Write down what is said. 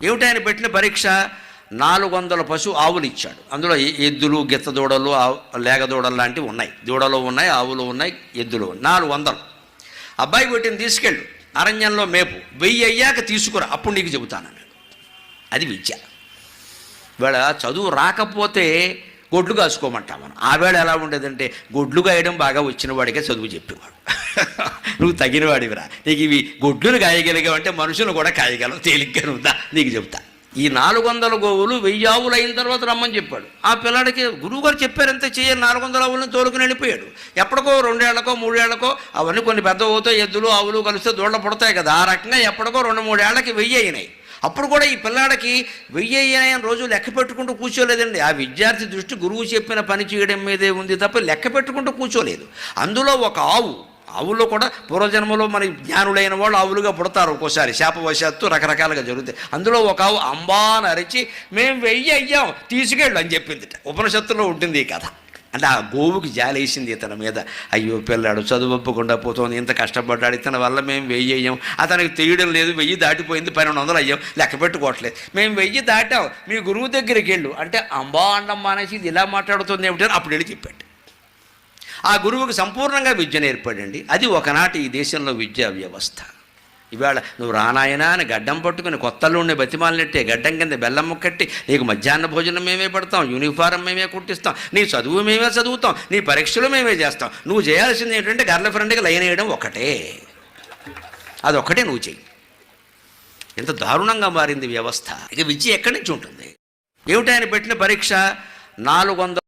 ఏమిటి ఆయన పెట్టిన పరీక్ష? 400 పశు ఆవులు ఇచ్చాడు. అందులో ఎద్దులు, గిత్త దూడలు, లేగ దూడలు లాంటివి ఉన్నాయి. దూడలు ఉన్నాయి, ఆవులు ఉన్నాయి, ఎద్దులు 400. అబ్బాయి వీటిని తీసుకెళ్ళు, అరణ్యంలో మేపు, 1000 అయ్యాక తీసుకురా, అప్పుడు నీకు చెబుతానన్నాడు. అది విద్య. వేళ చదువు రాకపోతే గొడ్లు కాసుకోమంటాం మనం. ఆ వేళ ఎలా ఉండేదంటే గొడ్లు కాయడం బాగా వచ్చిన వాడికే చదువు చెప్పేవాడు. నువ్వు తగిన వాడివిరా, నీకు ఇవి గొడ్లను కాయగలిగావంటే మనుషులు కూడా కాయగలవు, తేలిగ్గా నువ్వుదా నీకు చెబుతా. ఈ 400 గోవులు 1000 ఆవులు అయిన తర్వాత రమ్మని చెప్పాడు. ఆ పిల్లాడికి గురువుగారు చెప్పారంతే చేయాలి. 400 ఆవులను తోలుకుని వెళ్ళిపోయాడు. ఎప్పటికో 2 ఏళ్లకో 3 ఏళ్లకో అవన్నీ కొన్ని పెద్ద అవుతాయి, ఎద్దులు ఆవులు కలిస్తే దూళ్ళ పుడతాయి కదా, ఆ రకంగా ఎప్పటికో 2-3 ఏళ్లకి 1000 అయినాయి. అప్పుడు కూడా ఈ పిల్లాడికి 1000 అయినాయని రోజు లెక్క పెట్టుకుంటూ కూర్చోలేదండి. ఆ విద్యార్థి దృష్టి గురువు చెప్పిన పని చేయడం మీదే ఉంది తప్ప లెక్క పెట్టుకుంటూ కూర్చోలేదు. అందులో ఒక ఆవులో కూడా పూర్వజన్మలో మన జ్ఞానులైన వాళ్ళు ఆవులుగా పుడతారు, ఒక్కోసారి శాపవశాత్తు రకరకాలుగా జరుగుతాయి. అందులో ఒక ఆవు అంబా అని అరిచి మేము 1000 అయ్యాం తీసుకెళ్ళు అని చెప్పింది. ఉపనిషత్తులో ఉంటుంది ఈ కథ. అంటే ఆ గోవుకి జాలేసింది ఇతని మీద. అయ్యో పిల్లాడు చదువు ఒప్పకుండా పోతుంది, ఇంత కష్టపడ్డాడు, ఇతని వల్ల మేము 1000 అయ్యాం, అతనికి తెలియడం లేదు, 1000 దాటిపోయింది, 1200 అయ్యాం, లెక్క పెట్టుకోవట్లేదు, మేము 1000 దాటాం, మీ గురువు దగ్గరికి వెళ్ళు అంటే అంబా అండమ్మా అనేసి ఇది ఇలా మాట్లాడుతుంది ఏమిటని అప్పుడు వెళ్ళి చెప్పాడు. ఆ గురువుకి సంపూర్ణంగా విద్య నేర్పాడండి. అది ఒకనాటి ఈ దేశంలో విద్యా వ్యవస్థ. ఇవాళ నువ్వు రానాయనా అని గడ్డం పట్టుకుని కొత్తలో ఉండే బతిమాలినట్టే గడ్డం కింద బెల్లం ముక్కట్టి నీకు మధ్యాహ్న భోజనం మేమే పెడతాం, యూనిఫారం మేమే కుట్టిస్తాం, నీ చదువు మేమే చదువుతాం, నీ పరీక్షలు మేమే చేస్తాం. నువ్వు చేయాల్సింది ఏంటంటే గర్ల్ ఫ్రెండ్కి లైన్ వేయడం ఒకటే, అదొక్కటే నువ్వు చెయ్యి. ఎంత దారుణంగా మారింది వ్యవస్థ. ఇక విద్య ఎక్కడి నుంచి ఉంటుంది? ఏమిటి ఆయన పెట్టిన పరీక్ష? 400